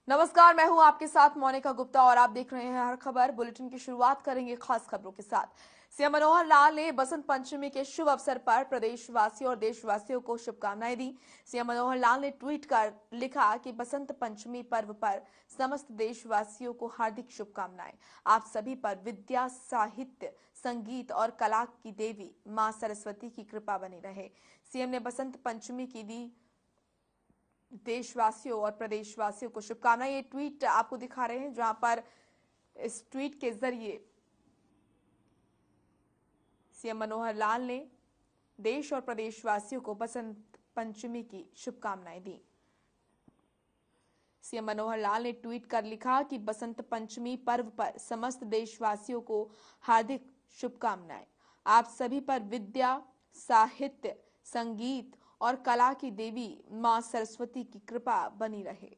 नमस्कार, मैं हूं आपके साथ मोनिका गुप्ता और आप देख रहे हैं हर खबर। बुलेटिन की शुरुआत करेंगे खास खबरों के साथ। सीएम मनोहर लाल ने बसंत पंचमी के शुभ अवसर पर प्रदेशवासियों और देशवासियों को शुभकामनाएं दी। सीएम मनोहर लाल ने ट्वीट कर लिखा कि बसंत पंचमी पर्व पर समस्त देशवासियों को हार्दिक शुभकामनाएं। आप सभी पर विद्या, साहित्य, संगीत और कला की देवी मां सरस्वती की कृपा बनी रहे। सीएम ने बसंत पंचमी की दी देशवासियों और प्रदेशवासियों को शुभकामनाएं। ये ट्वीट आपको दिखा रहे हैं, जहां पर इस ट्वीट के जरिए सीएम मनोहर लाल ने देश और प्रदेशवासियों को बसंत पंचमी की शुभकामनाएं दी। सीएम मनोहर लाल ने ट्वीट कर लिखा कि बसंत पंचमी पर्व पर समस्त देशवासियों को हार्दिक शुभकामनाएं। आप सभी पर विद्या, साहित्य, संगीत और कला की देवी मां सरस्वती की कृपा बनी रहे।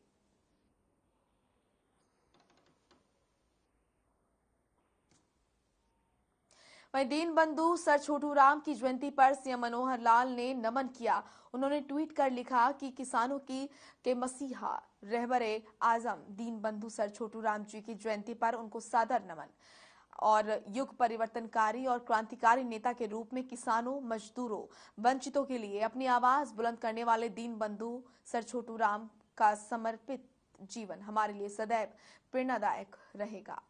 वहीं दीनबंधु सर छोटू राम की जयंती पर सीएम मनोहर लाल ने नमन किया। उन्होंने ट्वीट कर लिखा कि किसानों के मसीहा रहबरे आजम दीनबंधु सर छोटू राम जी की जयंती पर उनको सादर नमन। और युग परिवर्तनकारी और क्रांतिकारी नेता के रूप में किसानों, मजदूरों, वंचितों के लिए अपनी आवाज बुलंद करने वाले दीनबंधु सर छोटू राम का समर्पित जीवन हमारे लिए सदैव प्रेरणादायक रहेगा।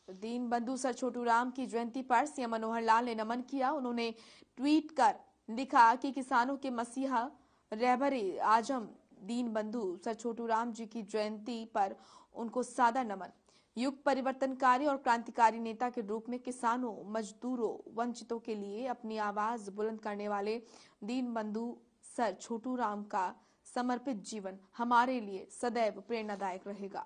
दीनबंधु सर छोटू राम की जयंती पर सीएम मनोहर लाल ने नमन किया। उन्होंने ट्वीट कर लिखा कि किसानों के मसीहा रहबरे आजम दीनबंधु सर छोटू राम जी की जयंती पर उनको सादर नमन। युग परिवर्तनकारी और क्रांतिकारी नेता के रूप में किसानों, मजदूरों, वंचितों के लिए अपनी आवाज बुलंद करने वाले दीनबंधु सर छोटू राम का समर्पित जीवन हमारे लिए सदैव प्रेरणादायक रहेगा।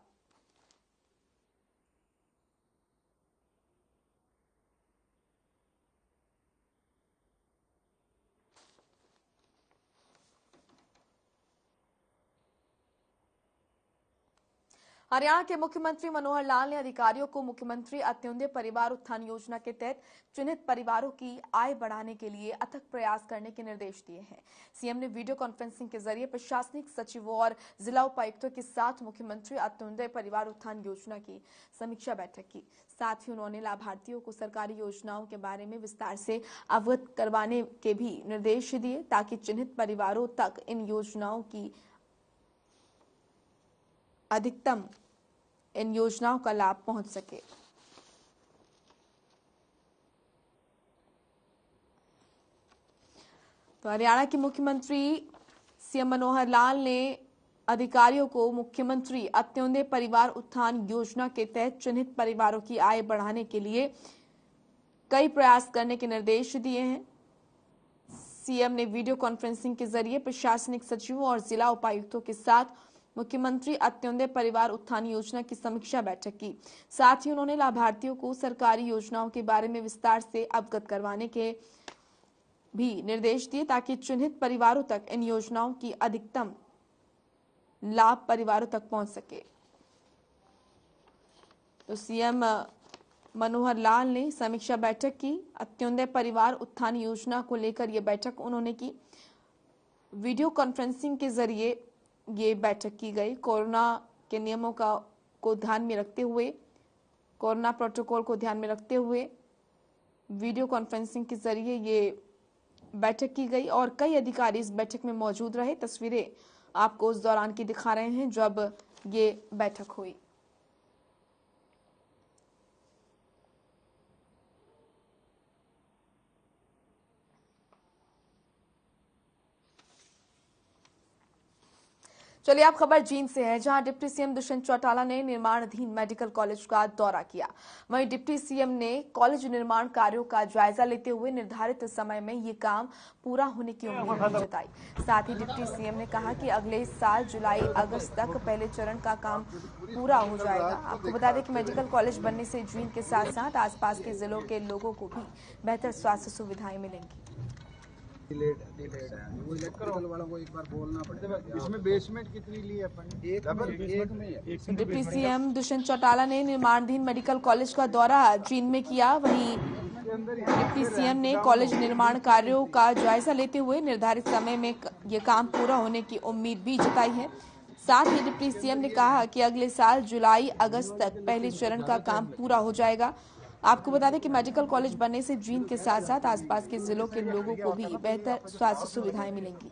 हरियाणा के मुख्यमंत्री मनोहर लाल ने अधिकारियों को मुख्यमंत्री अंत्योदय परिवार उत्थान योजना के तहत चिन्हित परिवारों की आय बढ़ाने के लिए अथक प्रयास करने के निर्देश दिए हैं। सीएम ने वीडियो कॉन्फ्रेंसिंग के जरिए प्रशासनिक सचिवों और जिला उपायुक्तों के साथ मुख्यमंत्री अंत्योदय परिवार उत्थान योजना की समीक्षा बैठक की। साथ ही उन्होंने लाभार्थियों को सरकारी योजनाओं के बारे में विस्तार से अवगत करवाने के भी निर्देश दिए, ताकि चिन्हित परिवारों तक इन योजनाओं का लाभ पहुंच सके। तो हरियाणा के मुख्यमंत्री सीएम मनोहर लाल ने अधिकारियों को मुख्यमंत्री अंत्योदय परिवार उत्थान योजना के तहत चिन्हित परिवारों की आय बढ़ाने के लिए कई प्रयास करने के निर्देश दिए हैं। सीएम ने वीडियो कॉन्फ्रेंसिंग के जरिए प्रशासनिक सचिवों और जिला उपायुक्तों के साथ मुख्यमंत्री अंत्योदय परिवार उत्थान योजना की समीक्षा बैठक की। साथ ही उन्होंने लाभार्थियों को सरकारी योजनाओं के बारे में विस्तार से अवगत करवाने के भी निर्देश दिए, ताकि चिन्हित परिवारों तक इन योजनाओं की अधिकतम लाभ परिवारों तक पहुंच सके। तो सीएम मनोहर लाल ने समीक्षा बैठक की। अंत्योदय परिवार उत्थान योजना को लेकर यह बैठक उन्होंने की। वीडियो कॉन्फ्रेंसिंग के जरिए ये बैठक की गई। कोरोना के नियमों को ध्यान में रखते हुए, कोरोना प्रोटोकॉल को ध्यान में रखते हुए वीडियो कॉन्फ्रेंसिंग के जरिए ये बैठक की गई और कई अधिकारी इस बैठक में मौजूद रहे। तस्वीरें आपको उस दौरान की दिखा रहे हैं जब ये बैठक हुई। चलिए आप खबर जींद से है, जहां डिप्टी सीएम दुष्यंत चौटाला ने निर्माणाधीन मेडिकल कॉलेज का दौरा किया। वहीं डिप्टी सीएम ने कॉलेज निर्माण कार्यों का जायजा लेते हुए निर्धारित समय में ये काम पूरा होने की उम्मीद जताई। साथ ही डिप्टी सीएम ने कहा कि अगले साल जुलाई अगस्त तक पहले चरण का काम पूरा हो जाएगा। आपको बता दें कि मेडिकल कॉलेज बनने से जींद के साथ साथ आसपास के जिलों के लोगों को भी बेहतर स्वास्थ्य सुविधाएं मिलेंगी। वो इलेक्ट्रिकल वालों को एक बार बोलना पड़ेगा। इसमें बेसमेंट कितनी ली है अपन? एक में डिप्टी सीएम दुष्यंत चौटाला ने निर्माणाधीन मेडिकल कॉलेज का दौरा चीन में किया। वहीं डिप्टी सीएम ने कॉलेज निर्माण कार्यों का जायजा लेते हुए निर्धारित समय में ये काम पूरा होने की उम्मीद भी जताई है। साथ ही डिप्टी सीएम ने कहा कि अगले साल जुलाई अगस्त तक पहले चरण का काम पूरा हो जाएगा। आपको बता दें कि मेडिकल कॉलेज बनने से जींद के साथ साथ आसपास के जिलों के लोगों को भी बेहतर स्वास्थ्य सुविधाएं मिलेंगी।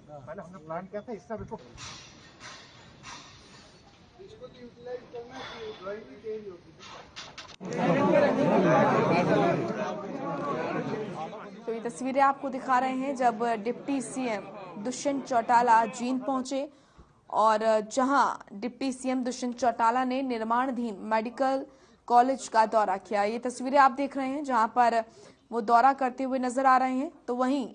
तो ये तस्वीरें आपको दिखा रहे हैं जब डिप्टी सीएम दुष्यंत चौटाला जींद पहुंचे और जहां डिप्टी सीएम दुष्यंत चौटाला ने निर्माणाधीन मेडिकल कॉलेज का दौरा किया। ये तस्वीरें आप देख रहे हैं जहां पर वो दौरा करते हुए नजर आ रहे हैं। तो वहीं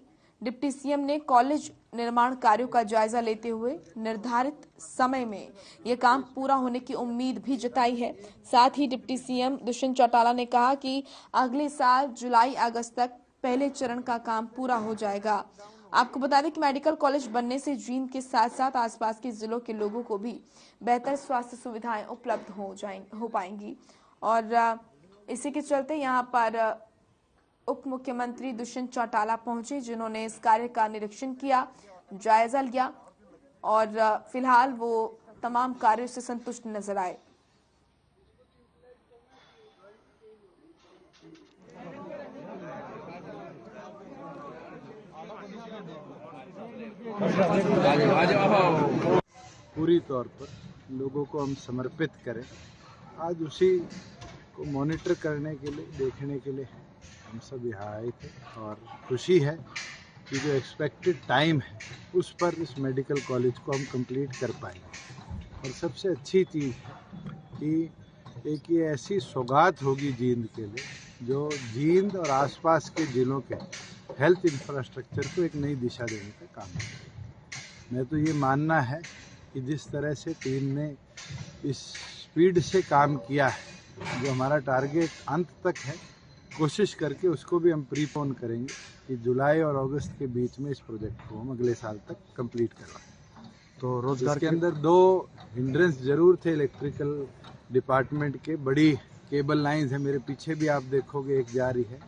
डिप्टी सीएम ने कॉलेज निर्माण कार्यों का जायजा लेते हुए निर्धारित समय में ये काम पूरा होने की उम्मीद भी जताई है। साथ ही डिप्टी सीएम दुष्यंत चौटाला ने कहा कि अगले साल जुलाई अगस्त तक पहले चरण का काम पूरा हो जाएगा। आपको बता दें कि मेडिकल कॉलेज बनने से जींद के साथ साथ आसपास के जिलों के लोगों को भी बेहतर स्वास्थ्य सुविधाएं उपलब्ध हो पाएंगी। और इसी के चलते यहाँ पर उप मुख्यमंत्री दुष्यंत चौटाला पहुंचे, जिन्होंने इस कार्य का निरीक्षण किया, जायजा लिया और फिलहाल वो तमाम कार्यों से संतुष्ट नजर आए। पूरी तौर पर लोगों को हम समर्पित करें। आज उसी को मॉनिटर करने के लिए, देखने के लिए हम सब यहाँ आए थे और खुशी है कि जो एक्सपेक्टेड टाइम है उस पर इस मेडिकल कॉलेज को हम कंप्लीट कर पाएंगे। और सबसे अच्छी चीज़ है कि एक ये ऐसी सौगात होगी जींद के लिए जो जींद और आसपास के ज़िलों के हेल्थ इंफ्रास्ट्रक्चर को एक नई दिशा देने का काम करेगा। मैं तो ये मानना है कि जिस तरह से टीम ने इस स्पीड से काम किया है, जो हमारा टारगेट अंत तक है, कोशिश करके उसको भी हम प्रीपोन करेंगे कि जुलाई और अगस्त के बीच में इस प्रोजेक्ट को हम अगले साल तक कंप्लीट करवाएं। तो रोजगार के अंदर दो हिंड्रेंस जरूर थे इलेक्ट्रिकल डिपार्टमेंट के। बड़ी केबल लाइंस है, मेरे पीछे भी आप देखोगे एक जा रही है,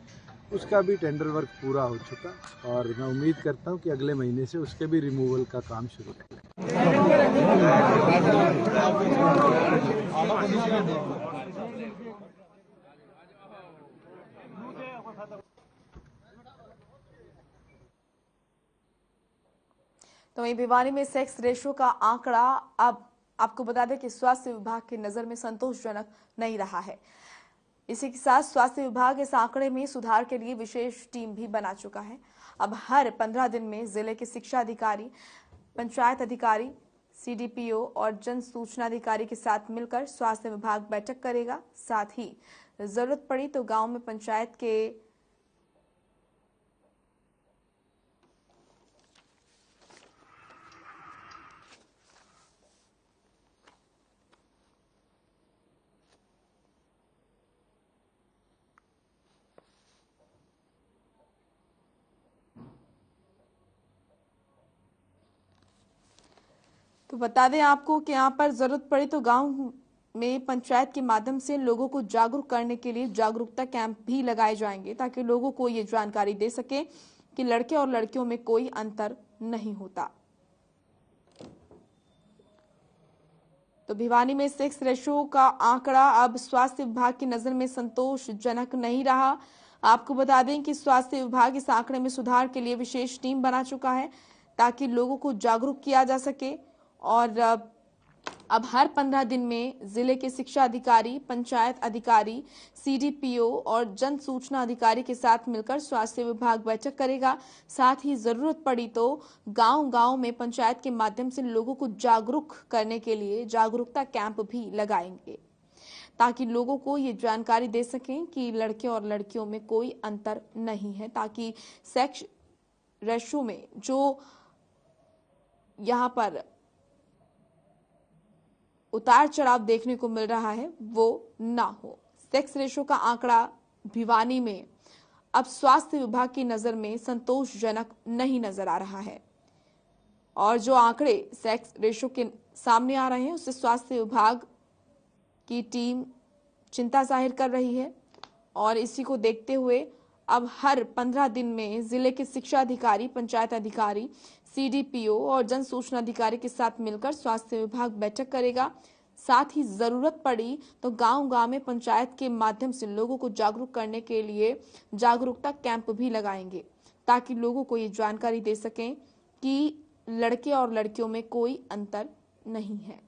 उसका भी टेंडर वर्क पूरा हो चुका और मैं उम्मीद करता हूं कि अगले महीने से उसके भी रिमूवल का काम शुरू करें। तो वहीं भिवानी में सेक्स रेशो का आंकड़ा अब आपको बता दें कि स्वास्थ्य विभाग की नजर में संतोषजनक नहीं रहा है। इसी के साथ स्वास्थ्य विभाग इस आंकड़े में सुधार के लिए विशेष टीम भी बना चुका है। अब हर 15 दिन में जिले के शिक्षा अधिकारी, पंचायत अधिकारी, सीडीपीओ और जन सूचना अधिकारी के साथ मिलकर स्वास्थ्य विभाग बैठक करेगा। साथ ही जरूरत पड़ी तो गांव में पंचायत के तो बता दें आपको कि यहाँ पर जरूरत पड़ी तो गांव में पंचायत के माध्यम से लोगों को जागरूक करने के लिए जागरूकता कैंप भी लगाए जाएंगे, ताकि लोगों को ये जानकारी दे सके कि लड़के और लड़कियों में कोई अंतर नहीं होता। तो भिवानी में सेक्स रेशो का आंकड़ा अब स्वास्थ्य विभाग की नजर में संतोषजनक नहीं रहा। आपको बता दें कि स्वास्थ्य विभाग इस आंकड़े में सुधार के लिए विशेष टीम बना चुका है, ताकि लोगों को जागरूक किया जा सके। और अब हर 15 दिन में जिले के शिक्षा अधिकारी, पंचायत अधिकारी, सीडीपीओ और जन सूचना अधिकारी के साथ मिलकर स्वास्थ्य विभाग बैठक करेगा। साथ ही जरूरत पड़ी तो गांव-गांव में पंचायत के माध्यम से लोगों को जागरूक करने के लिए जागरूकता कैंप भी लगाएंगे, ताकि लोगों को ये जानकारी दे सकें कि लड़के और लड़कियों में कोई अंतर नहीं है, ताकि सेक्स रेशो में जो यहाँ पर उतार चढ़ाव देखने को मिल रहा है वो ना हो। सेक्स रेशो का आंकड़ा भिवानी में अब स्वास्थ्य विभाग की नजर में संतोषजनक नहीं नजर आ रहा है। और जो आंकड़े सेक्स रेशो के सामने आ रहे हैं उससे स्वास्थ्य विभाग की टीम चिंता जाहिर कर रही है। और इसी को देखते हुए अब हर 15 दिन में जिले के शिक्षा अधिकारी, पंचायत अधिकारी, सीडीपीओ और जन सूचना अधिकारी के साथ मिलकर स्वास्थ्य विभाग बैठक करेगा। साथ ही जरूरत पड़ी तो गांव-गांव में पंचायत के माध्यम से लोगों को जागरूक करने के लिए जागरूकता कैंप भी लगाएंगे, ताकि लोगों को ये जानकारी दे सकें कि लड़के और लड़कियों में कोई अंतर नहीं है।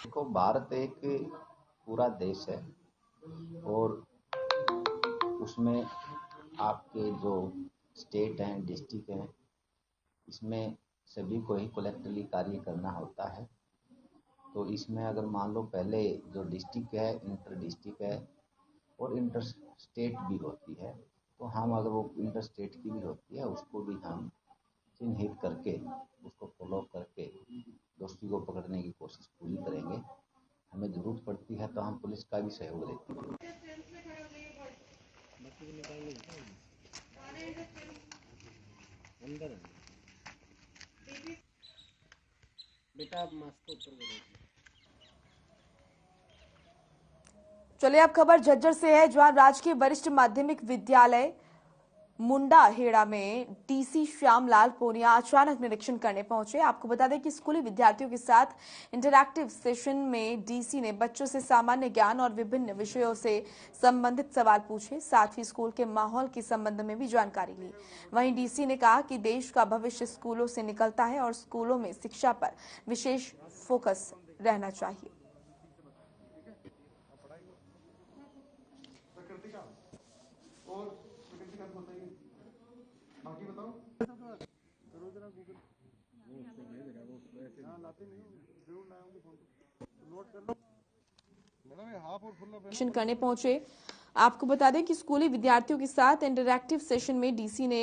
देखो, भारत एक पूरा देश है और उसमें आपके जो स्टेट हैं, डिस्ट्रिक्ट हैं, इसमें सभी को ही कलेक्टिवली कार्य करना होता है। तो इसमें अगर मान लो पहले जो डिस्ट्रिक्ट है, इंटर डिस्ट्रिक्ट है और इंटर स्टेट भी होती है, तो हम अगर वो इंटर स्टेट की भी होती है उसको भी हम चिन्हित करके उसको फॉलो करके दोषी को पकड़ने की कोशिश पूरी करेंगे। हमें जरूरत पड़ती है तो हम पुलिस का भी सहयोग लेते हैं। चलिए अब खबर झज्जर से है, जहां राजकीय वरिष्ठ माध्यमिक विद्यालय मुंडाहेड़ा में डीसी श्यामलाल पोनिया अचानक निरीक्षण करने पहुंचे। आपको बता दें कि स्कूली विद्यार्थियों के साथ इंटरैक्टिव सेशन में डीसी ने बच्चों से सामान्य ज्ञान और विभिन्न विषयों से संबंधित सवाल पूछे, साथ ही स्कूल के माहौल के संबंध में भी जानकारी ली। वहीं डीसी ने कहा कि देश का भविष्य स्कूलों से निकलता है और स्कूलों में शिक्षा पर विशेष फोकस रहना चाहिए। करने पहुंचे। आपको बता दें कि स्कूली विद्यार्थियों के साथ इंटरैक्टिव सेशन में डीसी ने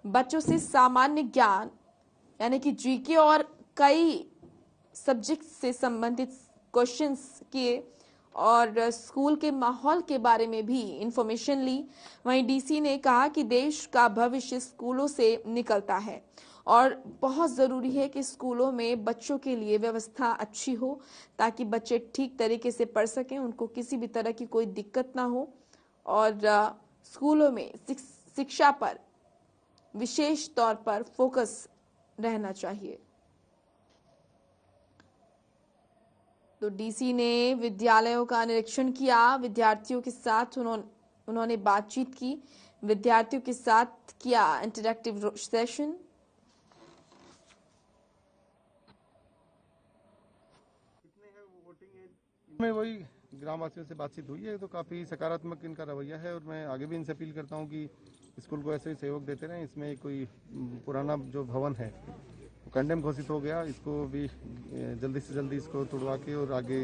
बच्चों से सामान्य ज्ञान यानी कि जीके और कई सब्जेक्ट से संबंधित क्वेश्चंस किए और स्कूल के माहौल के बारे में भी इंफॉर्मेशन ली। वहीं डीसी ने कहा कि देश का भविष्य स्कूलों से निकलता है और बहुत ज़रूरी है कि स्कूलों में बच्चों के लिए व्यवस्था अच्छी हो, ताकि बच्चे ठीक तरीके से पढ़ सकें, उनको किसी भी तरह की कोई दिक्कत ना हो और स्कूलों में शिक्षा पर विशेष तौर पर फोकस रहना चाहिए। तो डीसी ने विद्यालयों का निरीक्षण किया, विद्यार्थियों के साथ उन्होंने बातचीत की, विद्यार्थियों के साथ किया इंटरैक्टिव सेशन। में वही ग्रामवासियों से बातचीत हुई है तो काफ़ी सकारात्मक इनका रवैया है और मैं आगे भी इनसे अपील करता हूं कि स्कूल को ऐसे ही सहयोग देते रहें। इसमें कोई पुराना जो भवन है वो कंडेम घोषित हो गया, इसको भी जल्दी से जल्दी इसको तोड़वा के और आगे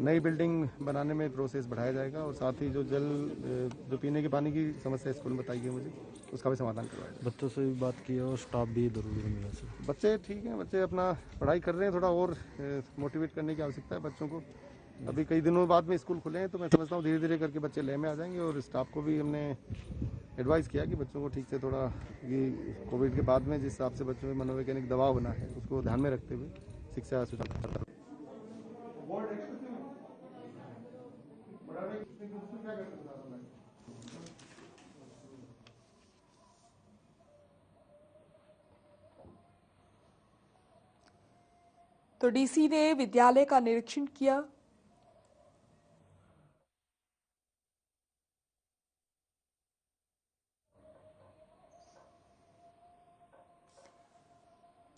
नई बिल्डिंग बनाने में प्रोसेस बढ़ाया जाएगा और साथ ही जो पीने के पानी की समस्या स्कूल में बताई गई मुझे उसका भी समाधान करवाएगा। बच्चों से भी बात की और स्टाफ भी जरूरी है। बच्चे ठीक हैं, बच्चे अपना पढ़ाई कर रहे हैं, थोड़ा और मोटिवेट करने की आवश्यकता है बच्चों को। अभी कई दिनों बाद में स्कूल खुले हैं तो मैं समझता हूँ धीरे धीरे करके बच्चे लय में आ जाएंगे और स्टाफ को भी हमने एडवाइस किया कि बच्चों को ठीक से थोड़ा ये कोविड के बाद में जिस हिसाब से बच्चों में मनोवैज्ञानिक दबाव बना है उसको ध्यान में रखते हुए शिक्षा सुधार। तो डीसी ने विद्यालय का निरीक्षण किया।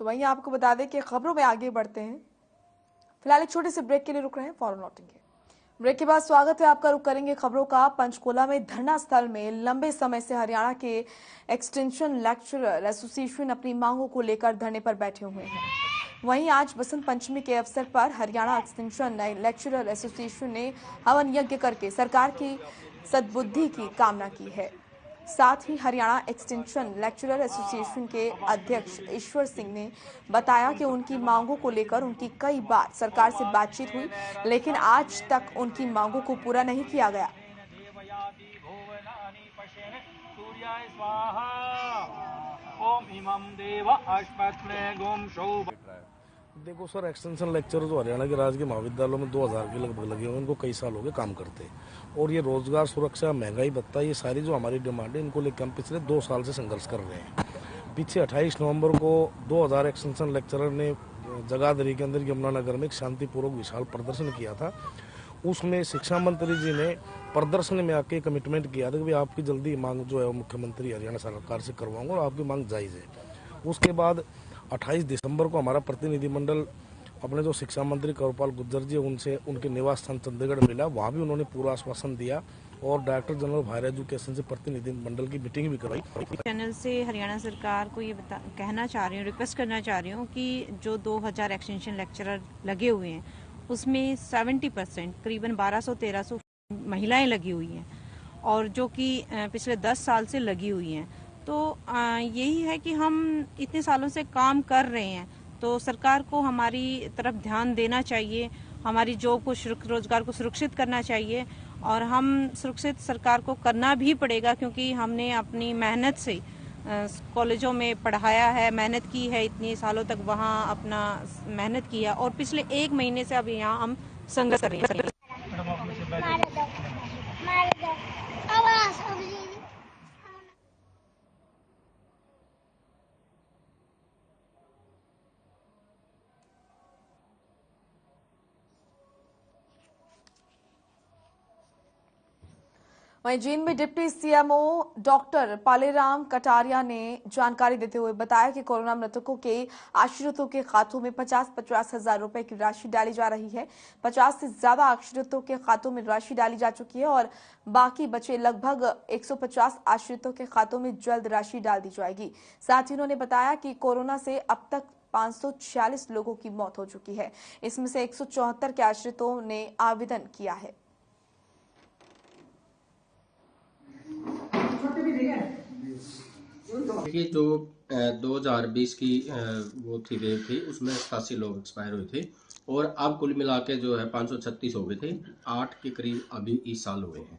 तो वहीं आपको बता दें कि खबरों में आगे बढ़ते हैं। फिलहाल एक छोटे से ब्रेक के लिए रुक रहे हैं, फौरन लौटेंगे। ब्रेक के बाद स्वागत है आपका। रुक करेंगे खबरों का। पंचकुला में धरना स्थल में लंबे समय से हरियाणा के एक्सटेंशन लेक्चरर एसोसिएशन अपनी मांगों को लेकर धरने पर बैठे हुए हैं। वहीं आज बसंत पंचमी के अवसर पर हरियाणा एक्सटेंशन लेक्चरर एसोसिएशन ने हवन यज्ञ करके सरकार की सद्बुद्धि की कामना की है। साथ ही हरियाणा एक्सटेंशन लेक्चरर एसोसिएशन के अध्यक्ष ईश्वर सिंह ने बताया कि उनकी मांगों को लेकर उनकी कई बार सरकार से बातचीत हुई, लेकिन आज तक उनकी मांगों को पूरा नहीं किया गया। देखो सर, एक्सटेंशन लेक्चर जो हरियाणा के राजकीय महाविद्यालयों में 2000 के लगभग लगे हुए, उनको कई साल हो गए काम करते, और ये रोजगार, सुरक्षा, महंगाई भत्ता, ये सारी जो हमारी डिमांड है, इनको लेकर हम पिछले 2 साल से संघर्ष कर रहे हैं। पीछे 28 नवंबर को 2000 एक्सटेंशन लेक्चरर ने जगाधरी के अंदर यमुनानगर में एक शांतिपूर्वक विशाल प्रदर्शन किया था। उसमें शिक्षा मंत्री जी ने प्रदर्शन में आके कमिटमेंट किया था कि आपकी जल्दी मांग जो है वो मुख्यमंत्री हरियाणा सरकार से करवाऊंगा और आपकी मांग जायज़ है। उसके बाद 28 दिसंबर को हमारा प्रतिनिधिमंडल अपने जो शिक्षा मंत्री कंवरपाल गुर्जर जी उनसे उनके निवास स्थान चंडीगढ़ मिला, वहाँ भी उन्होंने पूरा आश्वासन दिया और director general of higher education से प्रतिनिधिमंडल की मीटिंग भी करवाई। चैनल से हरियाणा सरकार को ये कहना चाह रही हूँ, रिक्वेस्ट करना चाह रही हूँ कि जो 2000 एक्सटेंशन लेक्चरर लगे हुए हैं उसमें 70% करीबन 1200-1300 महिलाएं लगी हुई हैं, और जो कि पिछले 10 साल से लगी हुई हैं। तो यही है कि हम इतने सालों से काम कर रहे हैं, तो सरकार को हमारी तरफ ध्यान देना चाहिए, हमारी जॉब को, रोजगार को सुरक्षित करना चाहिए, और हम सुरक्षित सरकार को करना भी पड़ेगा क्योंकि हमने अपनी मेहनत से कॉलेजों में पढ़ाया है, मेहनत की है, इतने सालों तक वहाँ अपना मेहनत किया, और पिछले 1 महीने से अब यहाँ हम संघर्ष कर रहे हैं। वहीं जींद में deputy CMO doctor Paleram Kataria ने जानकारी देते हुए बताया कि कोरोना मृतकों के आश्रितों के खातों में 50-50 हजार रुपए की राशि डाली जा रही है। 50 से ज्यादा आश्रितों के खातों में राशि डाली जा चुकी है और बाकी बचे लगभग 150 आश्रितों के खातों में जल्द राशि डाल दी जाएगी। साथ ही उन्होंने बताया कि कोरोना से अब तक 546 लोगों की मौत हो चुकी है। इसमें से 174 के आश्रितों ने आवेदन किया है। देखिए, जो 2020 की वो थी वेव थी, उसमें 87 लोग एक्सपायर हुए थे और अब कुल मिला के जो है 536 हो गए थे। 8 के करीब अभी इस साल हुए हैं।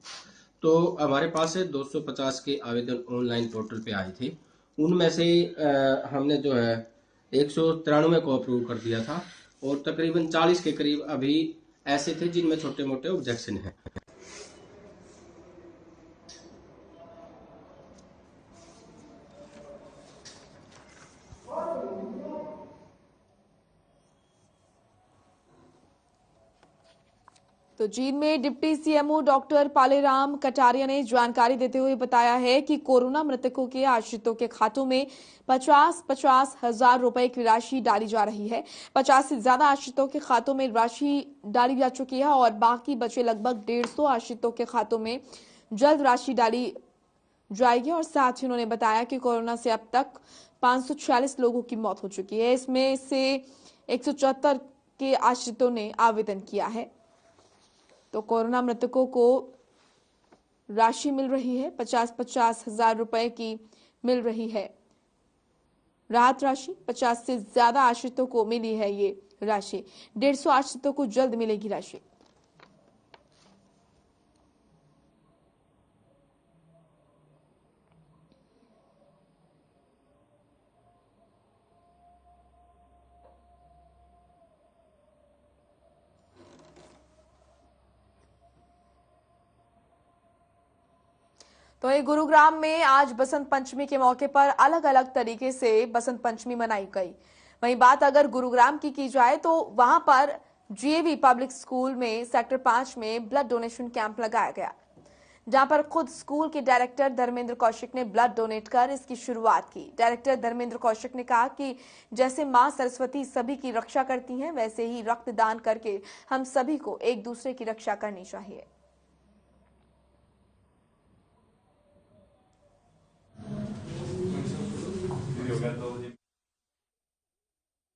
तो हमारे पास से 250 के आवेदन ऑनलाइन पोर्टल पे आए थे। उनमें से हमने जो है 193 को अप्रूव कर दिया था और तकरीबन 40 के करीब अभी ऐसे थे जिनमें छोटे मोटे ऑब्जेक्शन हैं। तो जींद में deputy CMO doctor Paleram Kataria ने जानकारी देते हुए बताया है कि कोरोना मृतकों के आश्रितों के खातों में 50-50 हजार रुपए की राशि डाली जा रही है। 50 से ज्यादा आश्रितों के खातों में राशि डाली जा चुकी है और बाकी बचे लगभग 150 आश्रितों के खातों में जल्द राशि डाली जाएगी। और साथ ही उन्होंने बताया कि कोरोना से अब तक 546 लोगों की मौत हो चुकी है। इसमें से 174 के आश्रितों ने आवेदन किया है। तो कोरोना मृतकों को राशि मिल रही है, 50-50 हजार रुपए की मिल रही है राहत राशि। 50 से ज्यादा आश्रितों को मिली है ये राशि। 150 आश्रितों को जल्द मिलेगी राशि। तो ये गुरुग्राम में आज बसंत पंचमी के मौके पर अलग अलग तरीके से बसंत पंचमी मनाई गई। वहीं बात अगर गुरुग्राम की जाए तो वहां पर जीएवी पब्लिक स्कूल में सेक्टर 5 में ब्लड डोनेशन कैंप लगाया गया, जहां पर खुद स्कूल के डायरेक्टर धर्मेंद्र कौशिक ने ब्लड डोनेट कर इसकी शुरुआत की। डायरेक्टर धर्मेंद्र कौशिक ने कहा कि जैसे मां सरस्वती सभी की रक्षा करती हैं, वैसे ही रक्तदान करके हम सभी को एक दूसरे की रक्षा करनी चाहिए।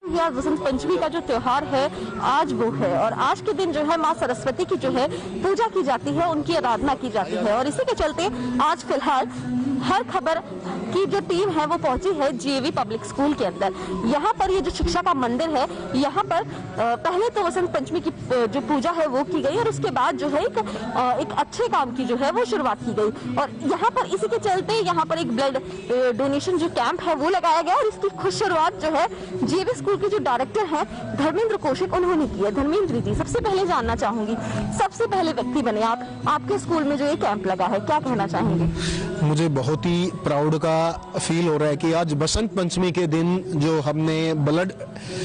आज वसंत पंचमी का जो त्योहार है आज वो है, और आज के दिन जो है माँ सरस्वती की जो है पूजा की जाती है, उनकी आराधना की जाती है। और इसी के चलते आज फिलहाल हर खबर की जो टीम है वो पहुंची है जीएवी पब्लिक स्कूल के अंदर। यहाँ पर ये जो शिक्षा का मंदिर है, यहाँ पर पहले तो वसंत पंचमी की जो पूजा है वो की गई, और उसके बाद जो है एक अच्छे काम की जो है वो शुरुआत की गई। और यहाँ पर इसी के चलते यहाँ पर एक ब्लड डोनेशन जो कैंप है वो लगाया गया, और इसकी खुद शुरुआत जो है जीएवी स्कूल के जो डायरेक्टर हैं धर्मेंद्र कौशिक उन्होंने की है। धर्मेंद्र जी, सबसे पहले जानना चाहूंगी, सबसे पहले व्यक्ति बने आप, आपके स्कूल में जो ये कैंप लगा है, क्या कहना चाहेंगे? मुझे बहुत ही प्राउड का फील हो रहा है कि आज बसंत पंचमी के दिन जो हमने ब्लड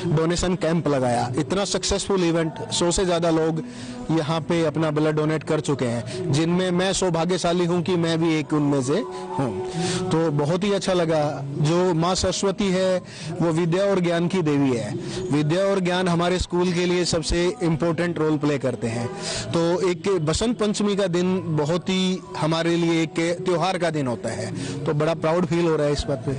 डोनेशन कैंप लगाया, इतना सक्सेसफुल इवेंट, 100 से ज्यादा लोग यहाँ पे अपना ब्लड डोनेट कर चुके हैं, जिनमें मैं सौभाग्यशाली हूँ कि मैं भी एक उनमें से हूँ। तो बहुत ही अच्छा लगा। जो माँ सरस्वती है वो विद्या और ज्ञान की देवी है। विद्या और ज्ञान हमारे स्कूल के लिए सबसे इम्पोर्टेंट रोल प्ले करते हैं। तो एक बसंत पंचमी का दिन बहुत ही हमारे लिए एक त्योहार का दिन होता है, तो बड़ा प्राउड फील हो रहा है इस बात पे।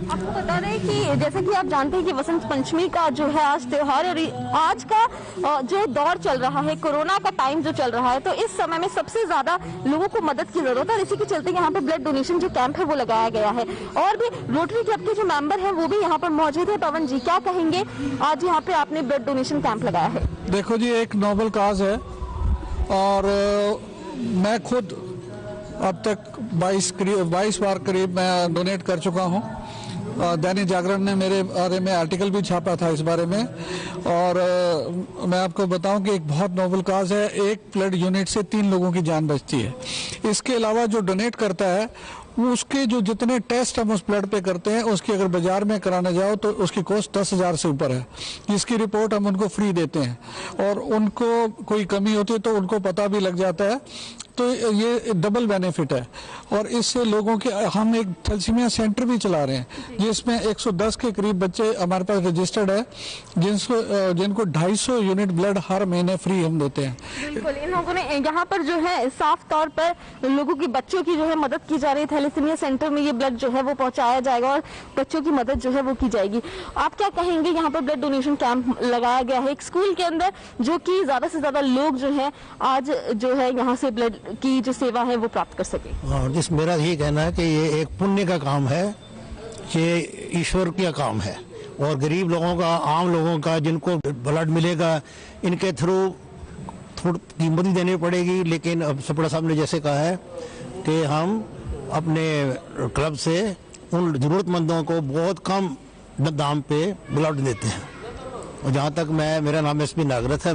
आपको बता दें कि जैसे कि आप जानते हैं कि वसंत पंचमी का जो है आज त्योहार, और आज का जो दौर चल रहा है, कोरोना का टाइम जो चल रहा है, तो इस समय में सबसे ज्यादा लोगों को मदद की जरूरत है। इसी के चलते यहाँ पे ब्लड डोनेशन जो कैंप है वो लगाया गया है, और भी रोटरी क्लब के जो मेंबर हैं वो भी यहाँ पर मौजूद है। पवन जी, क्या कहेंगे, आज यहाँ पे आपने ब्लड डोनेशन कैंप लगाया है? देखो जी, एक नोबल काज है, और मैं खुद अब तक 22 बार करीब मैं डोनेट कर चुका हूँ। दैनिक जागरण ने मेरे बारे में आर्टिकल भी छापा था इस बारे में, और मैं आपको बताऊं कि एक बहुत नोबल काज है। एक ब्लड यूनिट से 3 लोगों की जान बचती है। इसके अलावा जो डोनेट करता है उसके जो जितने टेस्ट हम उस ब्लड पे करते हैं, उसकी अगर बाजार में कराने जाओ तो उसकी कॉस्ट 10,000 से ऊपर है, जिसकी रिपोर्ट हम उनको फ्री देते हैं, और उनको कोई कमी होती है तो उनको पता भी लग जाता है। तो ये डबल बेनिफिट है। और इससे लोगों के, हम एक थैलेसीमिया सेंटर भी चला रहे हैं जिसमें 110 के करीब बच्चे हमारे पास रजिस्टर्ड है, जिनको 250 यूनिट ब्लड हर महीने फ्री हम देते हैं। बिल्कुल, इन लोगों ने यहाँ पर जो है साफ तौर पर लोगों की, बच्चों की जो है मदद की जा रही है। थैलेसीमिया सेंटर में ये ब्लड जो है वो पहुंचाया जाएगा और बच्चों की मदद जो है वो की जाएगी। आप क्या कहेंगे, यहाँ पर ब्लड डोनेशन कैंप लगाया गया है एक स्कूल के अंदर, जो कि ज्यादा से ज्यादा लोग जो है आज जो है यहाँ से ब्लड की जो सेवा है वो प्राप्त कर सके? हाँ, जिस मेरा यही कहना है कि ये एक पुण्य का काम है, ये ईश्वर का काम है, और गरीब लोगों का, आम लोगों का जिनको ब्लड मिलेगा, इनके थ्रू थोड़ी कीमत ही देनी पड़ेगी। लेकिन अब सपड़ा साहब ने जैसे कहा है कि हम अपने क्लब से उन जरूरतमंदों को बहुत कम दाम पे ब्लड देते हैं। और जहाँ तक मेरा नाम एसपी नागरथ है।